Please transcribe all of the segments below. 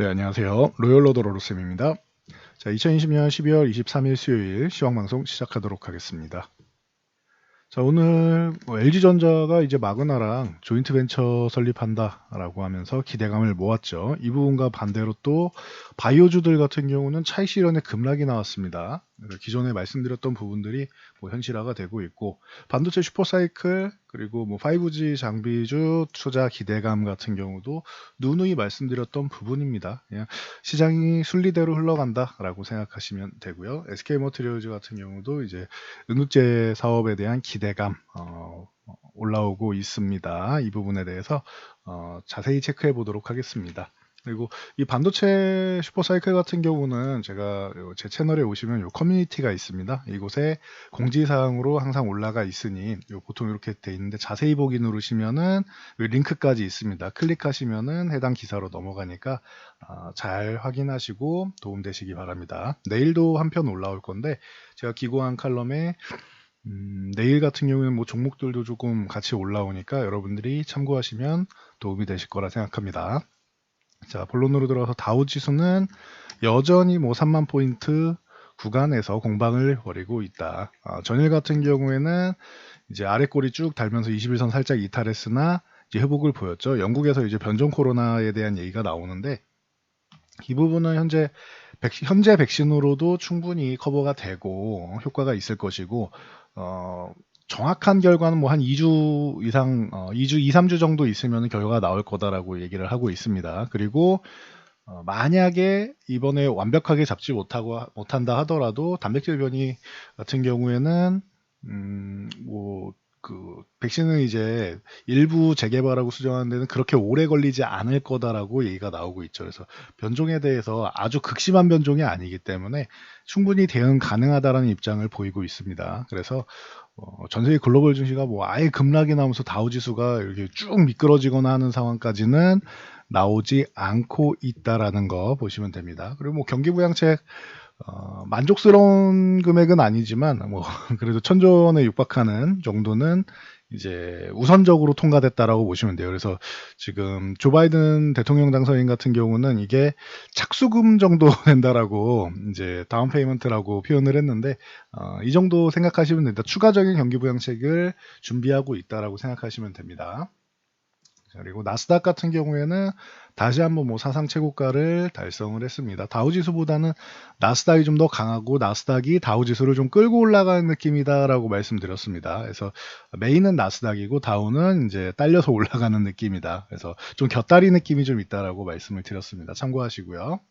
네, 안녕하세요. 로열로더로로쌤입니다. 자, 2020년 12월 23일 수요일 시황방송 시작하도록 하겠습니다. 자, 오늘 LG전자가 이제 마그나랑 조인트 벤처 설립한다라고 하면서 기대감을 모았죠. 이 부분과 반대로 또 바이오주들 같은 경우는 차익 실현에 급락이 나왔습니다. 그래서 기존에 말씀드렸던 부분들이 현실화가 되고 있고, 반도체 슈퍼사이클 그리고 5G 장비주 투자 기대감 같은 경우도 누누이 말씀드렸던 부분입니다. 그냥 시장이 순리대로 흘러간다라고 생각하시면 되고요. SK머티리얼즈 같은 경우도 이제 응급제 사업에 대한 기대감 올라오고 있습니다. 이 부분에 대해서 자세히 체크해 보도록 하겠습니다. 그리고 이 반도체 슈퍼사이클 같은 경우는 제가 제 채널에 오시면 요 커뮤니티가 있습니다. 이곳에 공지사항으로 항상 올라가 있으니 보통 이렇게 돼 있는데 자세히 보기 누르시면은 링크까지 있습니다. 클릭하시면은 해당 기사로 넘어가니까 잘 확인하시고 도움되시기 바랍니다. 내일도 한 편 올라올 건데 제가 기고한 칼럼에 내일 같은 경우에는 종목들도 조금 같이 올라오니까 여러분들이 참고하시면 도움이 되실 거라 생각합니다. 자, 본론으로 들어가서 다우 지수는 여전히 3만 포인트 구간에서 공방을 벌이고 있다. 전일 같은 경우에는 이제 아래 꼬리 쭉 달면서 21선 살짝 이탈했으나 이제 회복을 보였죠. 영국에서 이제 변종 코로나에 대한 얘기가 나오는데 이 부분은 현재 백신으로도 충분히 커버가 되고 효과가 있을 것이고 정확한 결과는 한 2주 이상, 2주, 2, 3주 정도 있으면 결과가 나올 거다라고 얘기를 하고 있습니다. 그리고 만약에 이번에 완벽하게 잡지 못한다 하더라도 단백질 변이 같은 경우에는 백신은 이제 일부 재개발하고 수정하는 데는 그렇게 오래 걸리지 않을 거다라고 얘기가 나오고 있죠. 그래서 변종에 대해서 아주 극심한 변종이 아니기 때문에 충분히 대응 가능하다라는 입장을 보이고 있습니다. 그래서 전 세계 글로벌 증시가 아예 급락이 나오면서 다우지수가 이렇게 쭉 미끄러지거나 하는 상황까지는 나오지 않고 있다라는 거 보시면 됩니다. 그리고 경기부양책 만족스러운 금액은 아니지만 그래도 1,000조 원에 육박하는 정도는 이제 우선적으로 통과됐다라고 보시면 돼요. 그래서 지금 조 바이든 대통령 당선인 같은 경우는 이게 착수금 정도 된다라고 이제 다운 페이먼트라고 표현을 했는데 이 정도 생각하시면 됩니다. 추가적인 경기부양책을 준비하고 있다라고 생각하시면 됩니다. 그리고 나스닥 같은 경우에는 다시 한번 사상 최고가를 달성을 했습니다. 다우지수보다는 나스닥이 좀 더 강하고 나스닥이 다우지수를 좀 끌고 올라가는 느낌이다라고 말씀드렸습니다. 그래서 메인은 나스닥이고 다우는 이제 딸려서 올라가는 느낌이다. 그래서 좀 곁다리 느낌이 좀 있다라고 말씀을 드렸습니다. 참고하시고요.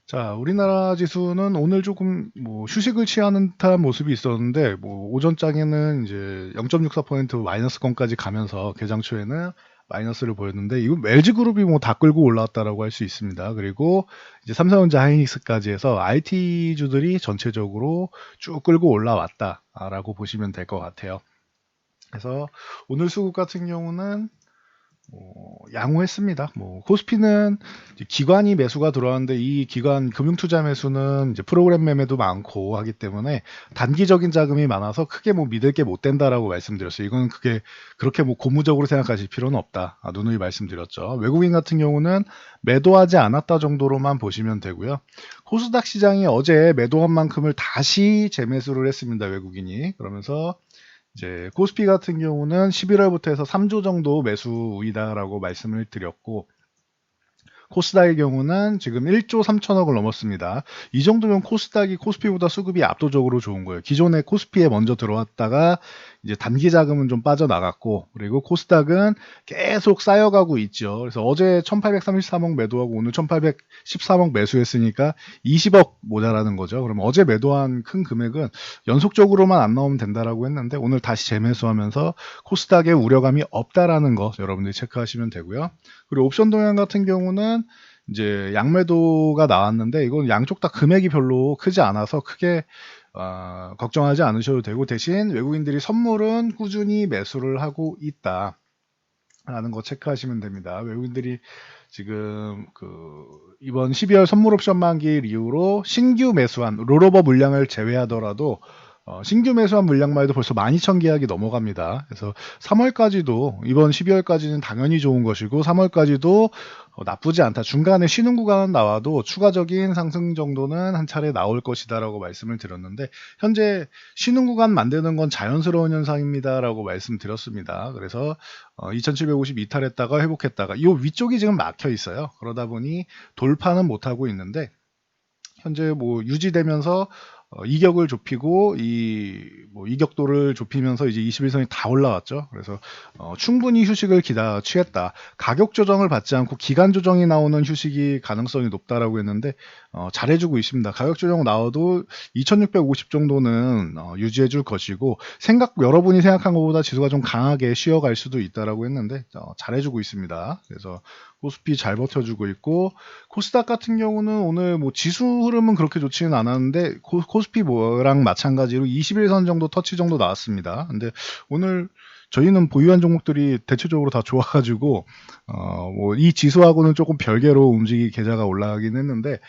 자, 우리나라 지수는 오늘 조금 휴식을 취하는 듯한 모습이 있었는데 오전장에는 이제 0.64% 마이너스권까지 가면서 개장 초에는 마이너스를 보였는데 이건 LG그룹이 다 끌고 올라왔다라고 할 수 있습니다. 그리고 이제 삼성전자 하이닉스까지 해서 IT주들이 전체적으로 쭉 끌고 올라왔다라고 보시면 될 것 같아요. 그래서 오늘 수급 같은 경우는 양호했습니다. 코스피는 기관이 매수가 들어왔는데 이 기관 금융투자 매수는 이제 프로그램 매매도 많고 하기 때문에 단기적인 자금이 많아서 크게 믿을 게 못 된다라고 말씀드렸어요. 이건 그렇게 고무적으로 생각하실 필요는 없다. 누누이 말씀드렸죠. 외국인 같은 경우는 매도하지 않았다 정도로만 보시면 되고요. 코스닥 시장이 어제 매도한 만큼을 다시 재매수를 했습니다. 외국인이. 그러면서 이제 코스피 같은 경우는 11월부터 해서 3조 정도 매수 우위다라고 말씀을 드렸고 코스닥의 경우는 지금 1조 3천억을 넘었습니다. 이 정도면 코스닥이 코스피보다 수급이 압도적으로 좋은 거예요. 기존에 코스피에 먼저 들어왔다가 이제 단기 자금은 좀 빠져나갔고 그리고 코스닥은 계속 쌓여가고 있죠. 그래서 어제 1833억 매도하고 오늘 1813억 매수했으니까 20억 모자라는 거죠. 그럼 어제 매도한 큰 금액은 연속적으로만 안 나오면 된다라고 했는데 오늘 다시 재매수하면서 코스닥에 우려감이 없다라는 거 여러분들이 체크하시면 되고요. 그리고 옵션 동향 같은 경우는 이제 양매도가 나왔는데 이건 양쪽 다 금액이 별로 크지 않아서 크게 걱정하지 않으셔도 되고 대신 외국인들이 선물은 꾸준히 매수를 하고 있다라는 거 체크하시면 됩니다. 외국인들이 지금 이번 12월 선물 옵션 만기일 이후로 신규 매수한 롤오버 물량을 제외하더라도 신규 매수한 물량만 해도 벌써 12,000 계약이 넘어갑니다. 그래서 3월까지도 이번 12월까지는 당연히 좋은 것이고 3월까지도 나쁘지 않다. 중간에 쉬는 구간은 나와도 추가적인 상승 정도는 한 차례 나올 것이다라고 말씀을 드렸는데 현재 쉬는 구간 만드는 건 자연스러운 현상입니다라고 말씀드렸습니다. 그래서 2750 이탈했다가 회복했다가 이 위쪽이 지금 막혀 있어요. 그러다 보니 돌파는 못 하고 있는데 현재 뭐 유지되면서 이격을 좁히고 이격도를 좁히면서 이제 21선이 다 올라왔죠. 그래서 충분히 휴식을 취했다. 가격 조정을 받지 않고 기간 조정이 나오는 휴식이 가능성이 높다라고 했는데 잘해주고 있습니다. 가격 조정 나와도 2650 정도는 유지해줄 것이고 여러분이 생각한 것보다 지수가 좀 강하게 쉬어갈 수도 있다라고 했는데 잘해주고 있습니다. 그래서 코스피 잘 버텨주고 있고 코스닥 같은 경우는 오늘 뭐 지수 흐름은 그렇게 좋지는 않았는데 코스피랑 마찬가지로 21선 정도 터치 정도 나왔습니다. 근데 오늘 저희는 보유한 종목들이 대체적으로 다 좋아가지고 뭐 이 지수하고는 조금 별개로 계좌가 올라가긴 했는데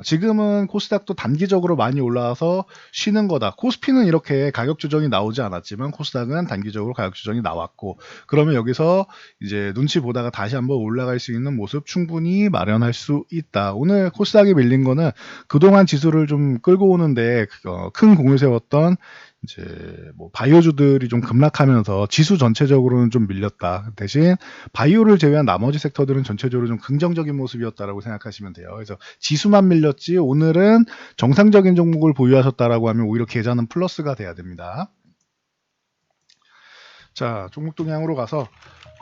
지금은 코스닥도 단기적으로 많이 올라와서 쉬는 거다. 코스피는 이렇게 가격 조정이 나오지 않았지만 코스닥은 단기적으로 가격 조정이 나왔고 그러면 여기서 이제 눈치 보다가 다시 한번 올라갈 수 있는 모습 충분히 마련할 수 있다. 오늘 코스닥이 밀린 거는 그동안 지수를 좀 끌고 오는데 큰 공을 세웠던 이제 뭐 바이오주들이 좀 급락하면서 지수 전체적으로는 좀 밀렸다. 대신 바이오를 제외한 나머지 섹터들은 전체적으로 좀 긍정적인 모습이었다라고 생각하시면 돼요. 그래서 지수만 밀렸지 오늘은 정상적인 종목을 보유하셨다라고 하면 오히려 계좌는 플러스가 돼야 됩니다. 자, 종목 동향으로 가서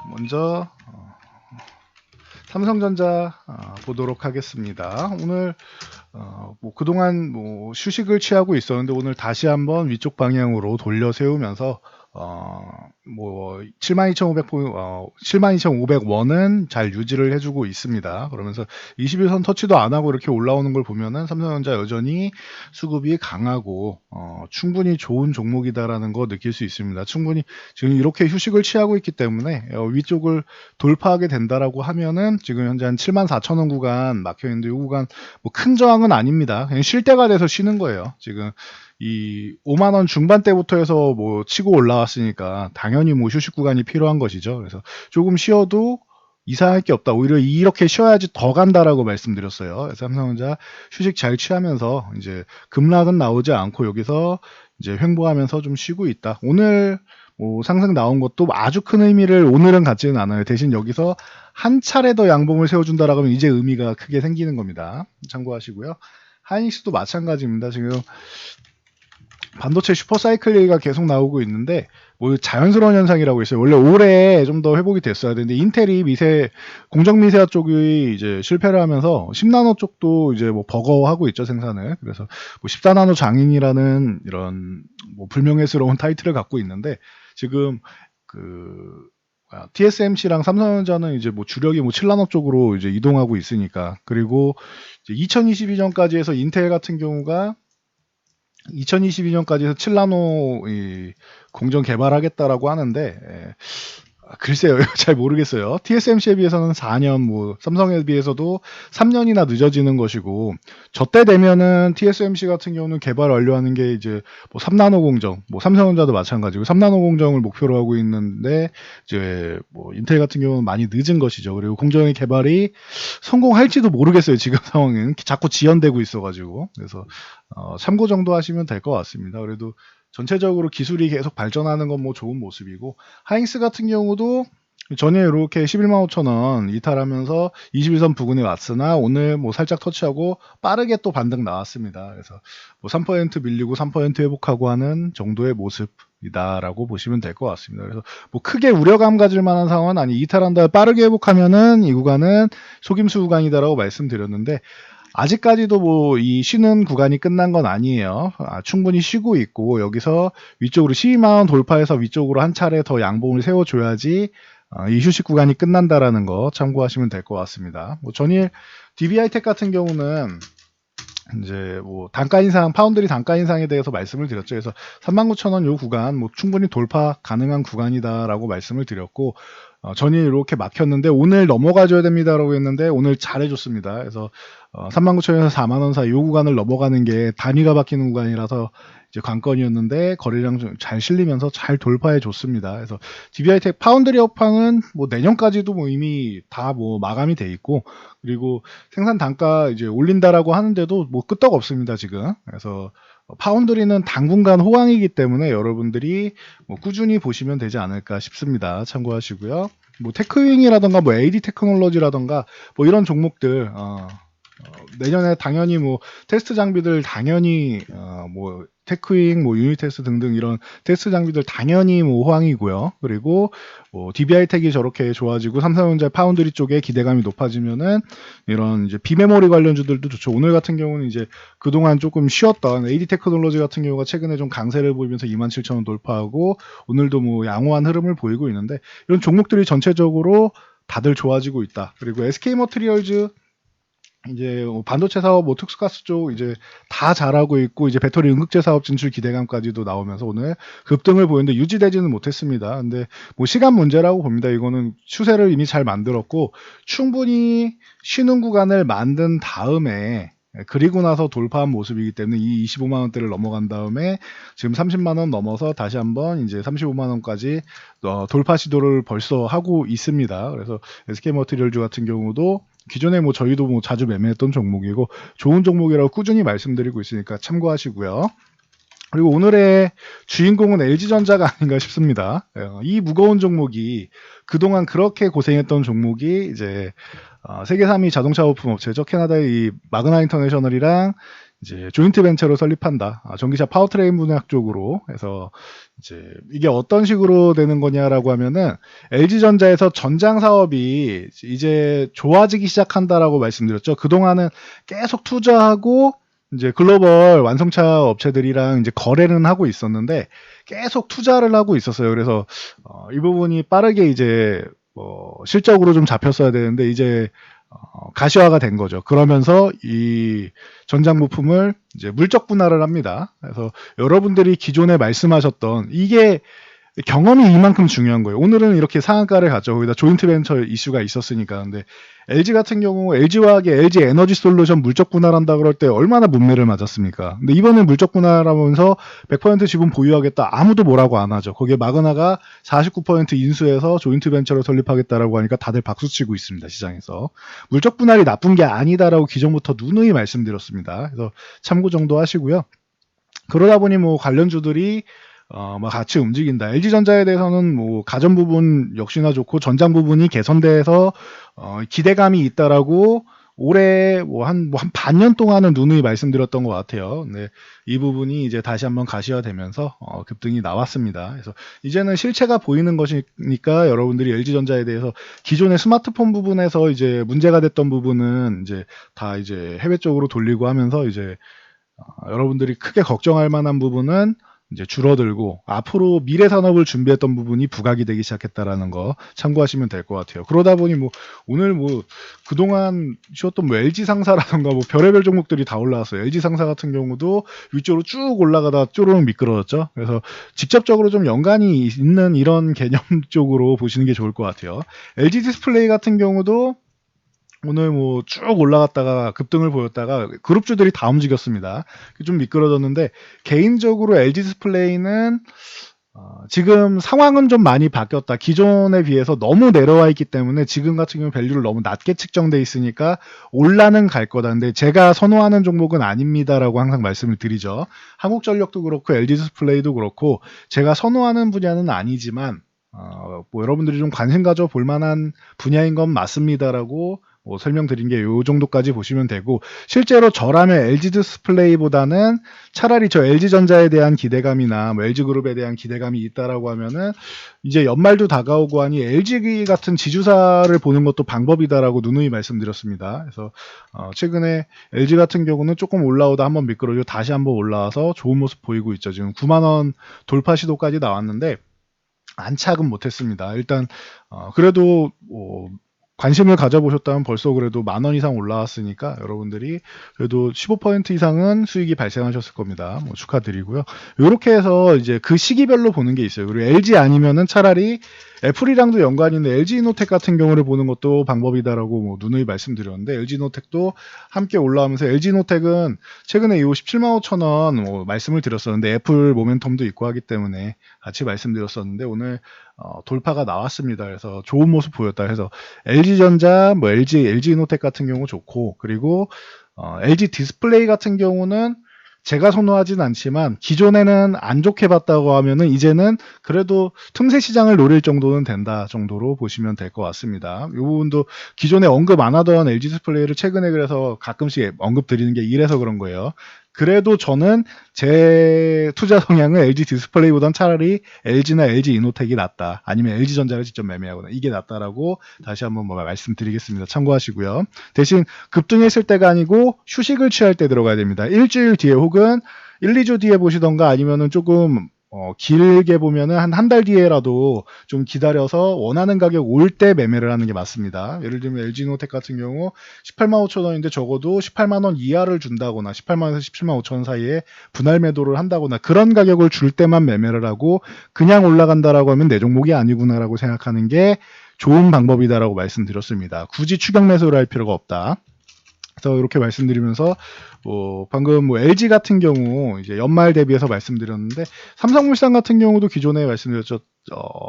먼저 삼성전자 보도록 하겠습니다. 오늘 뭐 그동안 뭐 휴식을 취하고 있었는데 오늘 다시 한번 위쪽 방향으로 돌려 세우면서 뭐 72,500원은 잘 유지를 해주고 있습니다. 그러면서 21선 터치도 안 하고 이렇게 올라오는 걸 보면은 삼성전자 여전히 수급이 강하고 충분히 좋은 종목이다라는 거 느낄 수 있습니다. 충분히 지금 이렇게 휴식을 취하고 있기 때문에 위쪽을 돌파하게 된다라고 하면은 지금 현재 한 74,000원 구간 막혀 있는데 이 구간 뭐 큰 저항은 아닙니다. 그냥 쉴 때가 돼서 쉬는 거예요. 지금 이 5만원 중반대부터 해서 뭐 치고 올라왔으니까 당연히 뭐 휴식 구간이 필요한 것이죠. 그래서 조금 쉬어도 이상할 게 없다. 오히려 이렇게 쉬어야지 더 간다라고 말씀드렸어요. 그래서 삼성전자 휴식 잘 취하면서 이제 급락은 나오지 않고 여기서 이제 횡보하면서 좀 쉬고 있다. 오늘 뭐 상승 나온 것도 아주 큰 의미를 오늘은 갖지는 않아요. 대신 여기서 한 차례 더 양봉을 세워준다라고 하면 이제 의미가 크게 생기는 겁니다. 참고하시고요. 하이닉스도 마찬가지입니다. 지금 반도체 슈퍼사이클 가 계속 나오고 있는데 뭐 자연스러운 현상이라고 있어요. 원래 올해 좀 더 회복이 됐어야 되는데 인텔이 공정 미세화 쪽이 이제 실패를 하면서 10나노 쪽도 이제 뭐 버거워하고 있죠, 생산을. 그래서 뭐 14나노 장인이라는 이런 뭐 불명예스러운 타이틀을 갖고 있는데 지금 TSMC랑 삼성전자는 이제 뭐 주력이 뭐 7나노 쪽으로 이제 이동하고 있으니까. 그리고 이제 2022년까지 해서 인텔 같은 경우가 2022년까지 해서 7나노 공정 개발하겠다라고 하는데 글쎄요. 잘 모르겠어요. TSMC에 비해서는 4년, 뭐 삼성에 비해서도 3년이나 늦어지는 것이고 저때 되면은 TSMC 같은 경우는 개발 완료하는 게 이제 뭐 3나노 공정, 뭐 삼성전자도 마찬가지고 3나노 공정을 목표로 하고 있는데 이제 뭐 인텔 같은 경우는 많이 늦은 것이죠. 그리고 공정의 개발이 성공할지도 모르겠어요. 지금 상황은 자꾸 지연되고 있어가지고 그래서 참고 정도 하시면 될 것 같습니다. 그래도 전체적으로 기술이 계속 발전하는 건 뭐 좋은 모습이고 하이닉스 같은 경우도 전에 이렇게 115,000원 이탈하면서 21선 부근에 왔으나 오늘 뭐 살짝 터치하고 빠르게 또 반등 나왔습니다. 그래서 뭐 3% 밀리고 3% 회복하고 하는 정도의 모습이다라고 보시면 될 것 같습니다. 그래서 뭐 크게 우려감 가질 만한 상황은 아니 이탈한 다음에 빠르게 회복하면은 이 구간은 속임수 구간이다라고 말씀드렸는데 아직까지도 뭐 이 쉬는 구간이 끝난 건 아니에요. 충분히 쉬고 있고 여기서 위쪽으로 12만원 돌파해서 위쪽으로 한 차례 더 양봉을 세워줘야지 이 휴식 구간이 끝난다라는 거 참고하시면 될 것 같습니다. 뭐 전일 DBI텍 같은 경우는 이제 뭐 단가 인상, 파운드리 단가 인상에 대해서 말씀을 드렸죠. 그래서 39,000원 요 구간 뭐 충분히 돌파 가능한 구간이다라고 말씀을 드렸고 전일 이렇게 막혔는데 오늘 넘어가줘야 됩니다라고 했는데 오늘 잘해줬습니다. 그래서 39,000원에서 4만원 사이 요 구간을 넘어가는 게 단위가 바뀌는 구간이라서 이제 관건이었는데 거래량 좀 잘 실리면서 잘 돌파해 줬습니다. 그래서 DBI텍 파운드리 업황은 뭐 내년까지도 뭐 이미 다 뭐 마감이 돼 있고, 그리고 생산 단가 이제 올린다라고 하는데도 뭐 끄떡 없습니다, 지금. 그래서 파운드리는 당분간 호황이기 때문에 여러분들이 뭐 꾸준히 보시면 되지 않을까 싶습니다. 참고하시고요. 뭐 테크윙이라던가 뭐 AD 테크놀로지라던가 뭐 이런 종목들 내년에 당연히 뭐 테스트 장비들 당연히 뭐 테크윙, 뭐 유니텍스 등등 이런 테스트 장비들 당연히 뭐 호황이고요. 그리고 뭐 DBI텍이 저렇게 좋아지고 삼성전자 파운드리 쪽에 기대감이 높아지면은 이런 이제 비메모리 관련주들도 좋죠. 오늘 같은 경우는 이제 그동안 조금 쉬었던 AD 테크놀로지 같은 경우가 최근에 좀 강세를 보이면서 27,000원 돌파하고 오늘도 뭐 양호한 흐름을 보이고 있는데, 이런 종목들이 전체적으로 다들 좋아지고 있다. 그리고 SK 머티리얼즈 이제 반도체 사업, 뭐 특수가스 쪽 이제 다 잘하고 있고, 이제 배터리 응급제 사업 진출 기대감까지도 나오면서 오늘 급등을 보였는데 유지되지는 못했습니다. 근데 뭐 시간 문제라고 봅니다. 이거는 추세를 이미 잘 만들었고 충분히 쉬는 구간을 만든 다음에, 그리고 나서 돌파한 모습이기 때문에 이 25만 원대를 넘어간 다음에 지금 30만 원 넘어서 다시 한번 이제 35만 원까지 돌파 시도를 벌써 하고 있습니다. 그래서 SK 머티리얼즈 같은 경우도 기존에 뭐 저희도 뭐 자주 매매했던 종목이고 좋은 종목이라고 꾸준히 말씀드리고 있으니까 참고하시고요. 그리고 오늘의 주인공은 LG전자가 아닌가 싶습니다. 이 무거운 종목이 그동안 그렇게 고생했던 종목이 이제 세계 3위 자동차 부품 업체죠. 캐나다의 이 마그나 인터내셔널이랑 이제 조인트 벤처로 설립한다. 전기차 파워트레인 분야 쪽으로 해서 이제 이게 어떤 식으로 되는 거냐라고 하면은 LG전자에서 전장 사업이 이제 좋아지기 시작한다라고 말씀드렸죠. 그동안은 계속 투자하고 이제 글로벌 완성차 업체들이랑 이제 거래는 하고 있었는데 계속 투자를 하고 있었어요. 그래서 이 부분이 빠르게 이제 실적으로 좀 잡혔어야 되는데 이제 가시화가 된 거죠. 그러면서 이 전장 부품을 이제 물적 분할을 합니다. 그래서 여러분들이 기존에 말씀하셨던 이게 경험이 이만큼 중요한 거예요. 오늘은 이렇게 상한가를 갔죠. 거기다 조인트 벤처 이슈가 있었으니까. 근데 LG 같은 경우 LG화학의 LG 에너지 솔루션 물적 분할한다 그럴 때 얼마나 문매를 맞았습니까? 근데 이번에 물적 분할하면서 100% 지분 보유하겠다. 아무도 뭐라고 안 하죠. 거기에 마그나가 49% 인수해서 조인트 벤처를 설립하겠다라고 하니까 다들 박수치고 있습니다. 시장에서. 물적 분할이 나쁜 게 아니다라고 기존부터 누누이 말씀드렸습니다. 그래서 참고 정도 하시고요. 그러다 보니 뭐 관련주들이 막 같이 움직인다. LG전자에 대해서는 뭐 가전 부분 역시나 좋고 전장 부분이 개선돼서 기대감이 있다라고 올해 뭐 한 반년 동안은 누누이 말씀드렸던 것 같아요. 근데 이 부분이 이제 다시 한번 가시화되면서 급등이 나왔습니다. 그래서 이제는 실체가 보이는 것이니까 여러분들이 LG전자에 대해서 기존의 스마트폰 부분에서 이제 문제가 됐던 부분은 이제 다 이제 해외 쪽으로 돌리고 하면서 이제 여러분들이 크게 걱정할 만한 부분은 이제 줄어들고 앞으로 미래 산업을 준비했던 부분이 부각이 되기 시작했다라는 거 참고하시면 될 것 같아요. 그러다 보니 뭐 오늘 뭐 그동안 쉬었던 뭐 LG 상사라던가 뭐 별의별 종목들이 다 올라왔어요. LG 상사 같은 경우도 위쪽으로 쭉 올라가다 쪼르륵 미끄러졌죠. 그래서 직접적으로 좀 연관이 있는 이런 개념 쪽으로 보시는 게 좋을 것 같아요. LG 디스플레이 같은 경우도 오늘 뭐 쭉 올라갔다가 급등을 보였다가 그룹주들이 다 움직였습니다. 좀 미끄러졌는데 개인적으로 LG 디스플레이는 지금 상황은 좀 많이 바뀌었다. 기존에 비해서 너무 내려와 있기 때문에 지금 같은 경우 밸류를 너무 낮게 측정돼 있으니까 올라는 갈 거다. 근데 제가 선호하는 종목은 아닙니다라고 항상 말씀을 드리죠. 한국전력도 그렇고 LG 디스플레이도 그렇고 제가 선호하는 분야는 아니지만 뭐 여러분들이 좀 관심 가져 볼 만한 분야인 건 맞습니다라고 설명드린 게 요 정도까지 보시면 되고, 실제로 저라면 LG 디스플레이보다는 차라리 저 LG전자에 대한 기대감이나 뭐 LG그룹에 대한 기대감이 있다라고 하면은 이제 연말도 다가오고 하니 LG 같은 지주사를 보는 것도 방법이다라고 누누이 말씀드렸습니다. 그래서 최근에 LG 같은 경우는 조금 올라오다 한번 미끄러지고 다시 한번 올라와서 좋은 모습 보이고 있죠. 지금 9만 원 돌파 시도까지 나왔는데 안착은 못했습니다. 일단 그래도 관심을 가져보셨다면 벌써 그래도 10,000원 이상 올라왔으니까 여러분들이 그래도 15% 이상은 수익이 발생하셨을 겁니다. 축하드리고요. 이렇게 해서 이제 그 시기별로 보는 게 있어요. 그리고 LG 아니면은 차라리 애플이랑도 연관이 있는 LG이노텍 같은 경우를 보는 것도 방법이다라고 뭐 누누이 말씀드렸는데 LG이노텍도 함께 올라오면서 LG이노텍은 최근에 이 17만 5천 원 뭐 말씀을 드렸었는데 애플 모멘텀도 있고 하기 때문에 같이 말씀드렸었는데 오늘 돌파가 나왔습니다. 그래서 좋은 모습 보였다. 그래서 LG전자, 뭐 LG이노텍 같은 경우 좋고 그리고 LG 디스플레이 같은 경우는 제가 선호하진 않지만 기존에는 안 좋게 봤다고 하면은 이제는 그래도 틈새 시장을 노릴 정도는 된다 정도로 보시면 될 것 같습니다. 이 부분도 기존에 언급 안 하던 LG 디스플레이를 최근에 그래서 가끔씩 언급 드리는 게 이래서 그런 거예요. 그래도 저는 제 투자 성향은 LG 디스플레이보단 차라리 LG나 LG 이노텍이 낫다. 아니면 LG전자를 직접 매매하거나 이게 낫다라고 다시 한번 뭐 말씀드리겠습니다. 참고하시고요. 대신 급등했을 때가 아니고 휴식을 취할 때 들어가야 됩니다. 일주일 뒤에 혹은 1, 2주 뒤에 보시던가 아니면은 조금 길게 보면은 한 달 뒤에라도 좀 기다려서 원하는 가격 올 때 매매를 하는 게 맞습니다. 예를 들면 LG노텍 같은 경우 18만 5천 원인데 적어도 18만 원 이하를 준다거나 18만 원에서 17만 5천 원 사이에 분할 매도를 한다거나 그런 가격을 줄 때만 매매를 하고 그냥 올라간다라고 하면 내 종목이 아니구나라고 생각하는 게 좋은 방법이다라고 말씀드렸습니다. 굳이 추격 매수를 할 필요가 없다. 그래서 이렇게 말씀드리면서 방금 뭐 LG 같은 경우 이제 연말 대비해서 말씀드렸는데 삼성물산 같은 경우도 기존에 말씀드렸죠.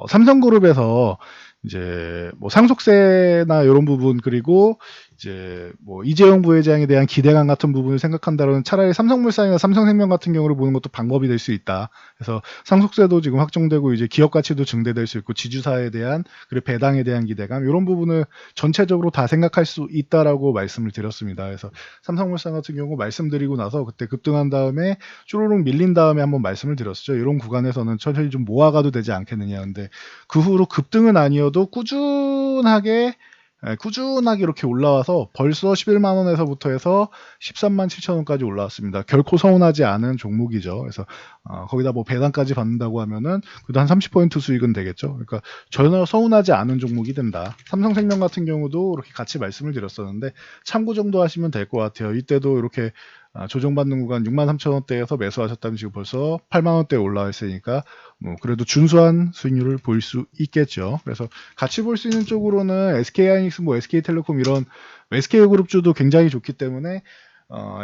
삼성그룹에서 이제 뭐 상속세나 이런 부분 그리고 이제 뭐 이재용 부회장에 대한 기대감 같은 부분을 생각한다면 차라리 삼성물산이나 삼성생명 같은 경우를 보는 것도 방법이 될 수 있다. 그래서 상속세도 지금 확정되고 이제 기업 가치도 증대될 수 있고 지주사에 대한 그리고 배당에 대한 기대감 이런 부분을 전체적으로 다 생각할 수 있다라고 말씀을 드렸습니다. 그래서 삼성물산 같은 경우 말씀드리고 나서 그때 급등한 다음에 쭈루룩 밀린 다음에 한번 말씀을 드렸죠. 이런 구간에서는 천천히 좀 모아가도 되지 않겠느냐. 근데 그 후로 급등은 아니어도 꾸준하게 이렇게 올라와서 벌써 11만 원에서부터 해서 13만 7천 원까지 올라왔습니다. 결코 서운하지 않은 종목이죠. 그래서 거기다 뭐 배당까지 받는다고 하면은 그래도 한 30% 수익은 되겠죠. 그러니까 전혀 서운하지 않은 종목이 된다. 삼성생명 같은 경우도 이렇게 같이 말씀을 드렸었는데 참고 정도 하시면 될 것 같아요. 이때도 이렇게 조정받는 구간 6만 3천 원대에서 매수하셨다면 지금 벌써 8만 원대에 올라와 있으니까 뭐 그래도 준수한 수익률을 보일 수 있겠죠. 그래서 같이 볼 수 있는 쪽으로는 SK하이닉스, 뭐 SK텔레콤 이런 SK그룹주도 굉장히 좋기 때문에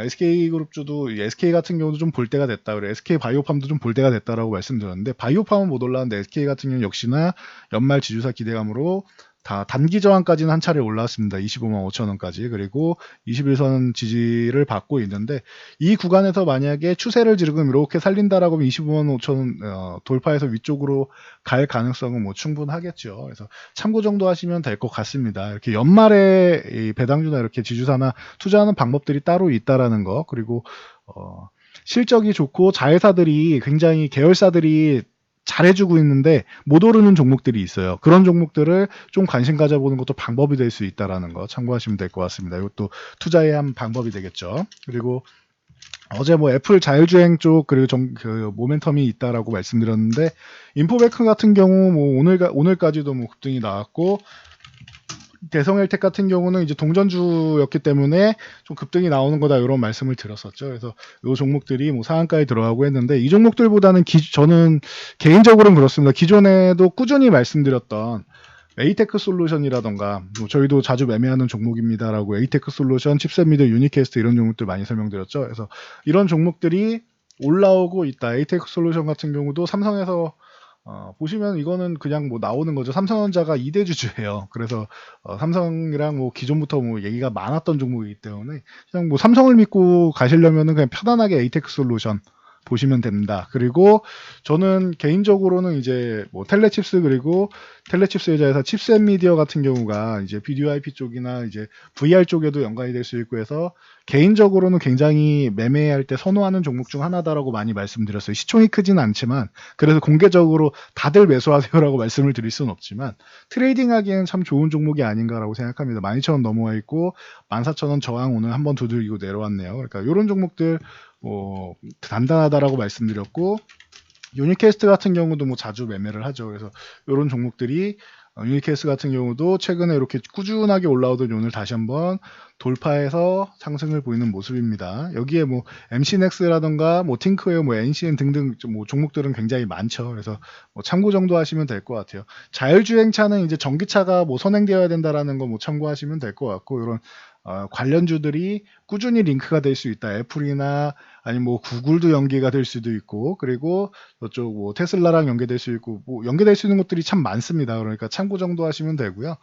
SK그룹주도 SK 같은 경우도 좀 볼 때가 됐다. 그래 SK바이오팜도 좀 볼 때가 됐다라고 말씀드렸는데 바이오팜은 못 올랐는데 SK 같은 경우 역시나 연말 지주사 기대감으로 다 단기 저항까지는 한 차례 올라왔습니다. 25만 5천 원까지. 그리고 21선 지지를 받고 있는데 이 구간에서 만약에 추세를 지금 이렇게 살린다라고 하면 25만 5천 원 돌파해서 위쪽으로 갈 가능성은 뭐 충분하겠죠. 그래서 참고 정도 하시면 될 것 같습니다. 이렇게 연말에 이 배당주나 이렇게 지주사나 투자하는 방법들이 따로 있다라는 거. 그리고 실적이 좋고 자회사들이 굉장히 계열사들이 잘해주고 있는데 못 오르는 종목들이 있어요. 그런 종목들을 좀 관심 가져보는 것도 방법이 될 수 있다라는 거 참고하시면 될 것 같습니다. 이것도 투자의 한 방법이 되겠죠. 그리고 어제 뭐 애플 자율주행 쪽 그리고 그 모멘텀이 있다라고 말씀드렸는데 인포베크 같은 경우 뭐 오늘까지도 뭐 급등이 나왔고 대성헬텍 같은 경우는 이제 동전주였기 때문에 좀 급등이 나오는 거다 이런 말씀을 드렸었죠. 그래서 이 종목들이 뭐 상한가에 들어가고 했는데 이 종목들보다는 저는 개인적으로는 그렇습니다. 기존에도 꾸준히 말씀드렸던 에이테크 솔루션이라던가 뭐 저희도 자주 매매하는 종목입니다라고 에이테크 솔루션, 칩셋 미들, 유니캐스트 이런 종목들 많이 설명드렸죠. 그래서 이런 종목들이 올라오고 있다. 에이테크 솔루션 같은 경우도 삼성에서 보시면 이거는 그냥 뭐 나오는 거죠. 삼성전자가 2대 주주예요. 그래서 삼성이랑 뭐 기존부터 뭐 얘기가 많았던 종목이기 때문에 그냥 뭐 삼성을 믿고 가시려면은 그냥 편안하게 에이테크 솔루션 보시면 됩니다. 그리고 저는 개인적으로는 이제 뭐 텔레칩스 그리고 텔레칩스 회사에서 칩셋 미디어 같은 경우가 이제 비디오 IP 쪽이나 이제 VR 쪽에도 연관이 될 수 있고 해서 개인적으로는 굉장히 매매할 때 선호하는 종목 중 하나다라고 많이 말씀드렸어요. 시총이 크지는 않지만 그래서 공개적으로 다들 매수하세요라고 말씀을 드릴 수는 없지만 트레이딩하기에는 참 좋은 종목이 아닌가라고 생각합니다. 12,000원 넘어와 있고 14,000원 저항 오늘 한번 두들기고 내려왔네요. 그러니까 이런 종목들 뭐 단단하다라고 말씀드렸고 유니캐스트 같은 경우도 뭐 자주 매매를 하죠. 그래서 이런 종목들이 유니케이스 같은 경우도 최근에 이렇게 꾸준하게 올라오던 오늘 다시 한번 돌파해서 상승을 보이는 모습입니다. 여기에 뭐 MC넥스라던가 뭐 팅크웨어, 뭐 NCN 등등 뭐 종목들은 굉장히 많죠. 그래서 뭐 참고 정도 하시면 될 것 같아요. 자율주행차는 이제 전기차가 뭐 선행되어야 된다라는 거 뭐 참고하시면 될 것 같고, 이런 관련주들이 꾸준히 링크가 될 수 있다. 애플이나 아니면 뭐 구글도 연계가 될 수도 있고, 그리고 저쪽 뭐 테슬라랑 연계될 수 있고, 뭐 연계될 수 있는 것들이 참 많습니다. 그러니까 참고 정도 하시면 되고요.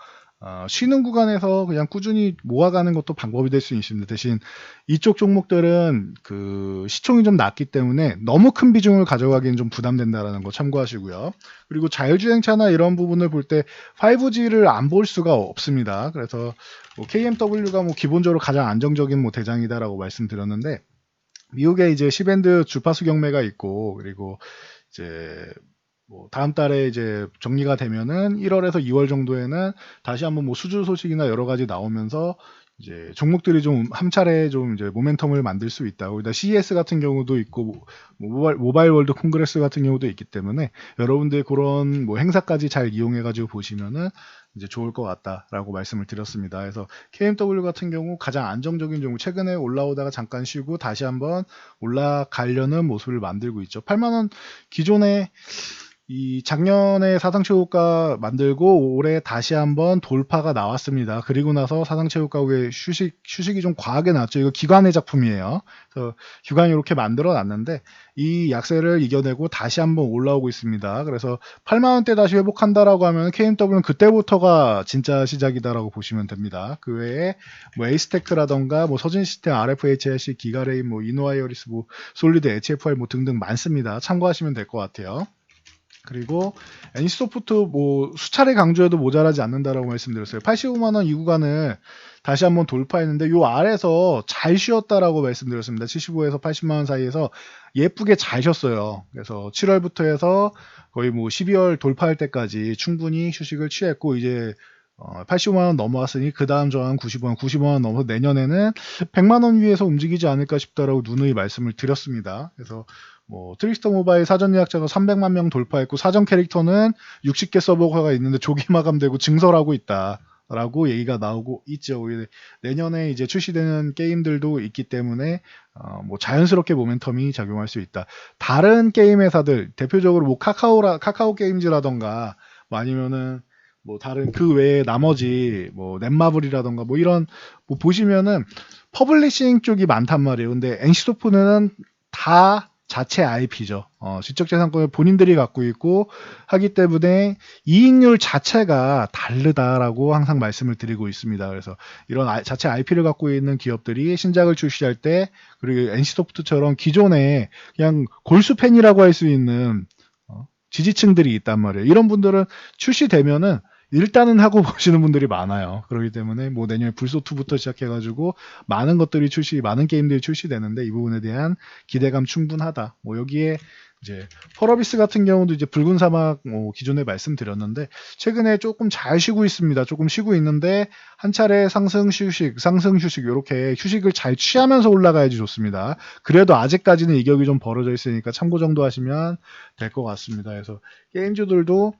쉬는 구간에서 그냥 꾸준히 모아가는 것도 방법이 될 수 있습니다. 대신 이쪽 종목들은 그 시총이 좀 낮기 때문에 너무 큰 비중을 가져가기는 좀 부담된다라는 거 참고하시고요. 그리고 자율주행차나 이런 부분을 볼 때 5G를 안 볼 수가 없습니다. 그래서 뭐 KMW가 뭐 기본적으로 가장 안정적인 뭐 대장이다라고 말씀드렸는데, 미국에 이제 시밴드 주파수 경매가 있고, 그리고 이제 뭐 다음 달에 이제 정리가 되면은 1월에서 2월 정도에는 다시 한번 뭐 수주 소식이나 여러 가지 나오면서 이제 종목들이 좀 한 차례 좀 이제 모멘텀을 만들 수 있다. 거기다 CES 같은 경우도 있고, 뭐 모바일 월드 콩그레스 같은 경우도 있기 때문에 여러분들 그런 뭐 행사까지 잘 이용해가지고 보시면은 이제 좋을 것 같다라고 말씀을 드렸습니다. 그래서 KMW 같은 경우 가장 안정적인 종목, 최근에 올라오다가 잠깐 쉬고 다시 한번 올라가려는 모습을 만들고 있죠. 8만 원 기존에 이 작년에 사상체육가 만들고 올해 다시 한번 돌파가 나왔습니다. 그리고 나서 사상체육가의 휴식이 좀 과하게 나왔죠. 이거 기관의 작품이에요. 그래서 기관이 이렇게 만들어 놨는데 이 약세를 이겨내고 다시 한번 올라오고 있습니다. 그래서 8만 원대 다시 회복한다라고 하면 KMW는 그때부터가 진짜 시작이다라고 보시면 됩니다. 그 외에 뭐 에이스테크라던가 뭐 서진시스템, RFHIC, 기가레인, 뭐 이노아이어리스, 뭐 솔리드, HFR 뭐 등등 많습니다. 참고하시면 될 것 같아요. 그리고 NC소프트 뭐 수차례 강조해도 모자라지 않는다라고 말씀드렸어요. 85만 원 이 구간을 다시 한번 돌파했는데 요 아래서 잘 쉬었다라고 말씀드렸습니다. 75에서 80만 원 사이에서 예쁘게 잘 쉬었어요. 그래서 7월부터 해서 거의 뭐 12월 돌파할 때까지 충분히 휴식을 취했고, 이제 85만 원 넘어왔으니 그 다음 저항 90원, 90원 넘어서 내년에는 100만 원 위에서 움직이지 않을까 싶다라고 누누이 말씀을 드렸습니다. 그래서 뭐 트릭스터 모바일 사전 예약자가 300만 명 돌파했고, 사전 캐릭터는 60개 서버가 있는데 조기 마감되고 증설하고 있다라고 얘기가 나오고 있죠. 내년에 이제 출시되는 게임들도 있기 때문에 뭐 자연스럽게 모멘텀이 작용할 수 있다. 다른 게임 회사들, 대표적으로 뭐 카카오 게임즈라던가 뭐 아니면은 뭐 다른 그 외에 나머지 뭐 넷마블이라던가 뭐 이런 뭐 보시면은 퍼블리싱 쪽이 많단 말이에요. 근데 NC소프트는 다 자체 IP죠. 지적재산권을 본인들이 갖고 있고 하기 때문에 이익률 자체가 다르다라고 항상 말씀을 드리고 있습니다. 그래서 이런 자체 IP를 갖고 있는 기업들이 신작을 출시할 때, 그리고 NC소프트처럼 기존에 그냥 골수팬이라고 할 수 있는 지지층들이 있단 말이에요. 이런 분들은 출시되면은 일단은 하고 보시는 분들이 많아요. 그렇기 때문에 뭐 내년에 불소2부터 시작해가지고 많은 것들이 많은 게임들이 출시되는데 이 부분에 대한 기대감 충분하다. 뭐 여기에 이제 펄어비스 같은 경우도 이제 붉은 사막 뭐 기존에 말씀드렸는데 최근에 조금 잘 쉬고 있습니다. 조금 쉬고 있는데 한 차례 상승 휴식 이렇게 휴식을 잘 취하면서 올라가야지 좋습니다. 그래도 아직까지는 이격이 좀 벌어져 있으니까 참고 정도 하시면 될 것 같습니다. 그래서 게임주들도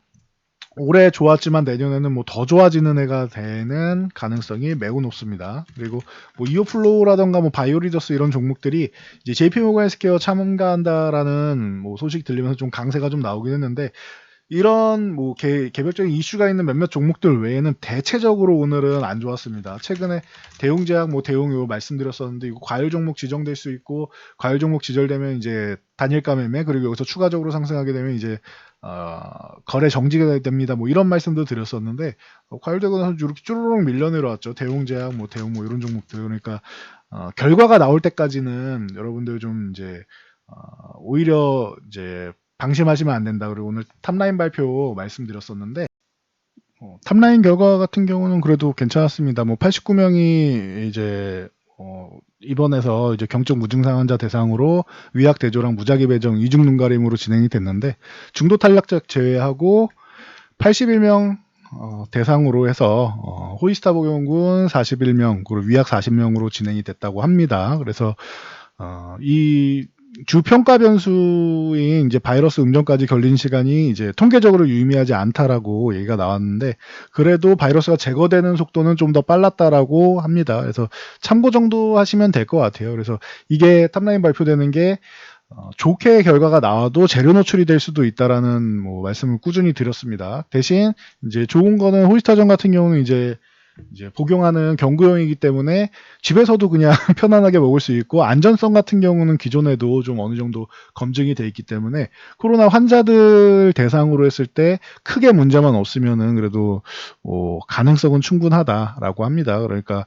올해 좋았지만 내년에는 뭐 더 좋아지는 해가 되는 가능성이 매우 높습니다. 그리고 뭐 이오플로우라던가 뭐 바이오리더스 이런 종목들이 이제 JP모건 헬스케어 참가한다라는 뭐 소식 들리면서 좀 강세가 좀 나오긴 했는데, 이런 뭐 개별적인 이슈가 있는 몇몇 종목들 외에는 대체적으로 오늘은 안 좋았습니다. 최근에 대웅제약, 뭐 대웅요 말씀드렸었는데 이거 과열 종목 지정될 수 있고, 과열 종목 지정되면 이제 단일가 매매, 그리고 여기서 추가적으로 상승하게 되면 이제 거래 정지가 됩니다. 뭐 이런 말씀도 드렸었는데 과열되고 나서 이렇게 쭈루룩 밀려 내려왔죠. 대웅제약, 뭐 대웅 뭐 이런 종목들. 그러니까 결과가 나올 때까지는 여러분들 좀 이제 오히려 이제 방심하시면 안 된다. 그리고 오늘 탑라인 발표 말씀드렸었는데 탑라인 결과 같은 경우는 그래도 괜찮았습니다. 뭐 89명이 이제 입원해서 이제 경적 무증상 환자 대상으로 위약 대조랑 무작위 배정 이중 눈 가림으로 진행이 됐는데, 중도 탄력자 제외하고 81명 대상으로 해서 호이스타 복용군 41명, 그리고 위약 40명으로 진행이 됐다고 합니다. 그래서 이 주 평가 변수인 이제 바이러스 음전까지 걸린 시간이 이제 통계적으로 유의미하지 않다라고 얘기가 나왔는데, 그래도 바이러스가 제거되는 속도는 좀 더 빨랐다라고 합니다. 그래서 참고 정도 하시면 될 것 같아요. 그래서 이게 탑라인 발표되는 게 좋게 결과가 나와도 재료 노출이 될 수도 있다라는 뭐 말씀을 꾸준히 드렸습니다. 대신 이제 좋은 거는 홀스타전 같은 경우는 이제 복용하는 경구용이기 때문에 집에서도 그냥 편안하게 먹을 수 있고, 안전성 같은 경우는 기존에도 좀 어느 정도 검증이 돼 있기 때문에 코로나 환자들 대상으로 했을 때 크게 문제만 없으면은 그래도 가능성은 충분하다라고 합니다. 그러니까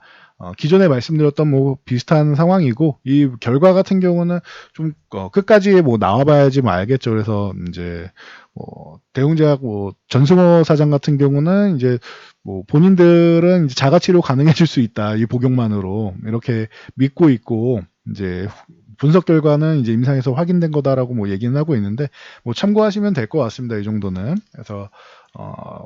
기존에 말씀드렸던 뭐 비슷한 상황이고, 이 결과 같은 경우는 좀 끝까지 뭐 나와봐야지 뭐 알겠죠. 그래서 이제 대웅제약 전승호 사장 같은 경우는 이제 본인들은 이제 자가치료 가능해질 수 있다, 이 복용만으로 이렇게 믿고 있고, 이제 분석 결과는 이제 임상에서 확인된 거다라고 뭐 얘기는 하고 있는데, 뭐 참고하시면 될 것 같습니다. 이 정도는. 그래서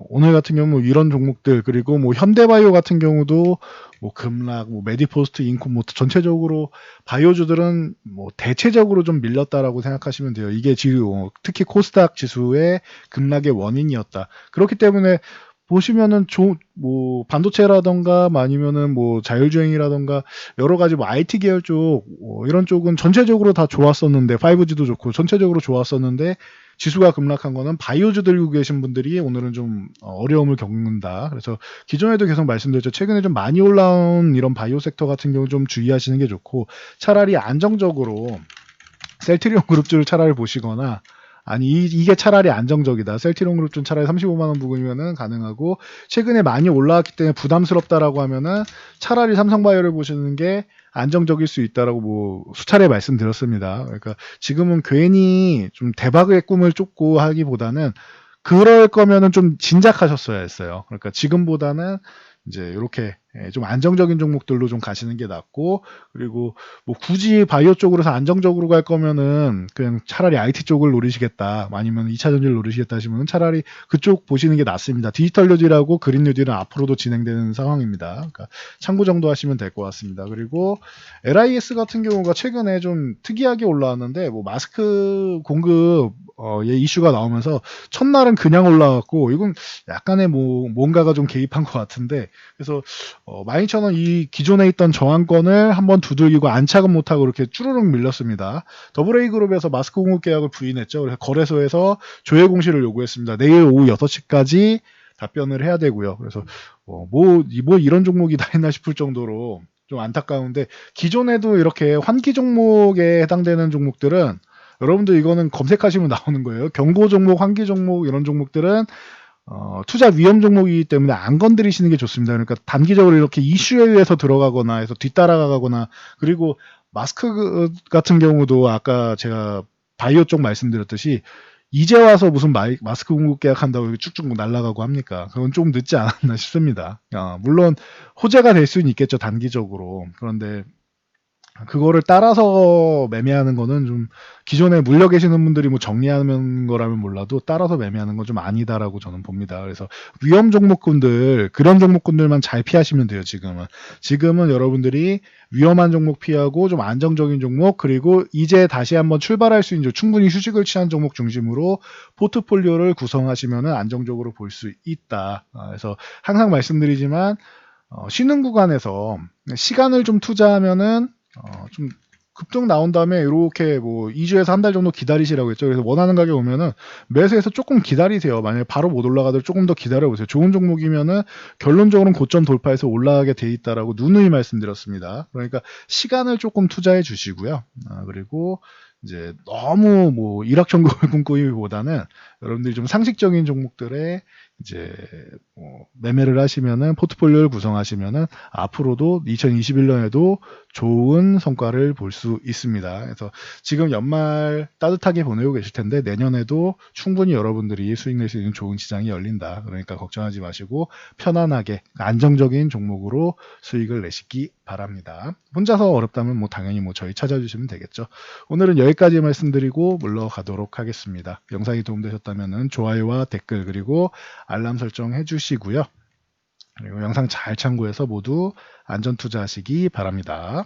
오늘 같은 경우 뭐 이런 종목들, 그리고 뭐 현대바이오 같은 경우도 뭐 급락, 뭐 메디포스트, 인콤, 뭐 전체적으로 바이오주들은 뭐 대체적으로 좀 밀렸다라고 생각하시면 돼요. 이게 지금 특히 코스닥 지수의 급락의 원인이었다. 그렇기 때문에 보시면은 뭐 반도체라던가 아니면은 뭐 자율주행이라던가 여러 가지 뭐 IT 계열 쪽 이런 쪽은 전체적으로 다 좋았었는데, 5G도 좋고 전체적으로 좋았었는데 지수가 급락한 거는 바이오주 들고 계신 분들이 오늘은 좀 어려움을 겪는다. 그래서 기존에도 계속 말씀드렸죠. 최근에 좀 많이 올라온 이런 바이오 섹터 같은 경우 좀 주의하시는 게 좋고, 차라리 안정적으로 셀트리온 그룹주를 차라리 보시거나, 아니 이게 차라리 안정적이다, 셀트리온 그룹주는 차라리 35만 원 부근이면은 가능하고, 최근에 많이 올라왔기 때문에 부담스럽다라고 하면은 차라리 삼성바이오를 보시는 게 안정적일 수 있다라고 뭐 수차례 말씀드렸습니다. 그러니까 지금은 괜히 좀 대박의 꿈을 쫓고 하기보다는 그럴 거면은 좀 진작하셨어야 했어요. 그러니까 지금보다는 이제 이렇게 좀 안정적인 종목들로 좀 가시는 게 낫고, 그리고 뭐 굳이 바이오 쪽으로서 안정적으로 갈 거면은 그냥 차라리 IT 쪽을 노리시겠다, 아니면 2차 전지를 노리시겠다 하시면 차라리 그쪽 보시는 게 낫습니다. 디지털 뉴딜하고 그린 뉴딜은 앞으로도 진행되는 상황입니다. 그러니까 참고 정도 하시면 될 것 같습니다. 그리고 LIS 같은 경우가 최근에 좀 특이하게 올라왔는데, 뭐 마스크 공급 이슈가 나오면서 첫날은 그냥 올라왔고, 이건 약간의 뭐 뭔가가 좀 개입한 것 같은데, 그래서 12,000원 이 기존에 있던 저항권을 한번 두들기고 안착은 못하고 이렇게 쭈르륵 밀렸습니다. 더블A그룹에서 마스크 공급 계약을 부인했죠. 그래서 거래소에서 조회 공시를 요구했습니다. 내일 오후 6시까지 답변을 해야 되고요. 그래서 뭐 이런 종목이 다 있나 싶을 정도로 좀 안타까운데, 기존에도 이렇게 환기 종목에 해당되는 종목들은 여러분들 이거는 검색하시면 나오는 거예요. 경고 종목, 환기 종목 이런 종목들은 투자 위험 종목이기 때문에 안 건드리시는 게 좋습니다. 그러니까 단기적으로 이렇게 이슈에 의해서 들어가거나 해서 뒤따라가거나, 그리고 마스크 같은 경우도 아까 제가 바이오 쪽 말씀드렸듯이 이제 와서 무슨 마스크 공급 계약한다고 쭉쭉 날아가고 합니까? 그건 좀 늦지 않았나 싶습니다. 물론 호재가 될 수는 있겠죠, 단기적으로. 그런데 그거를 따라서 매매하는 거는 좀, 기존에 물려 계시는 분들이 뭐 정리하는 거라면 몰라도 따라서 매매하는 건 좀 아니다라고 저는 봅니다. 그래서 위험 종목군들, 그런 종목군들만 잘 피하시면 돼요. 지금은 여러분들이 위험한 종목 피하고 좀 안정적인 종목, 그리고 이제 다시 한번 출발할 수 있는 충분히 휴식을 취한 종목 중심으로 포트폴리오를 구성하시면 안정적으로 볼 수 있다. 그래서 항상 말씀드리지만 쉬는 구간에서 시간을 좀 투자하면은 좀 급등 나온 다음에 이렇게 뭐 2주에서 한 달 정도 기다리시라고 했죠. 그래서 원하는 가격 오면은 매수해서 조금 기다리세요. 만약에 바로 못 올라가도 조금 더 기다려보세요. 좋은 종목이면은 결론적으로는 고점 돌파해서 올라가게 돼 있다라고 누누이 말씀드렸습니다. 그러니까 시간을 조금 투자해 주시고요. 그리고 이제 너무 뭐 일확천금을 꿈꾸기보다는 여러분들이 좀 상식적인 종목들에 이제 매매를 하시면은, 포트폴리오를 구성하시면은 앞으로도 2021년에도 좋은 성과를 볼 수 있습니다. 그래서 지금 연말 따뜻하게 보내고 계실 텐데 내년에도 충분히 여러분들이 수익 낼 수 있는 좋은 시장이 열린다. 그러니까 걱정하지 마시고 편안하게 안정적인 종목으로 수익을 내시기 바랍니다. 혼자서 어렵다면 뭐 당연히 뭐 저희 찾아주시면 되겠죠. 오늘은 여기까지 말씀드리고 물러가도록 하겠습니다. 영상이 도움되셨다면 좋아요와 댓글, 그리고 알람 설정 해주시고요. 그리고 영상 잘 참고해서 모두 안전 투자하시기 바랍니다.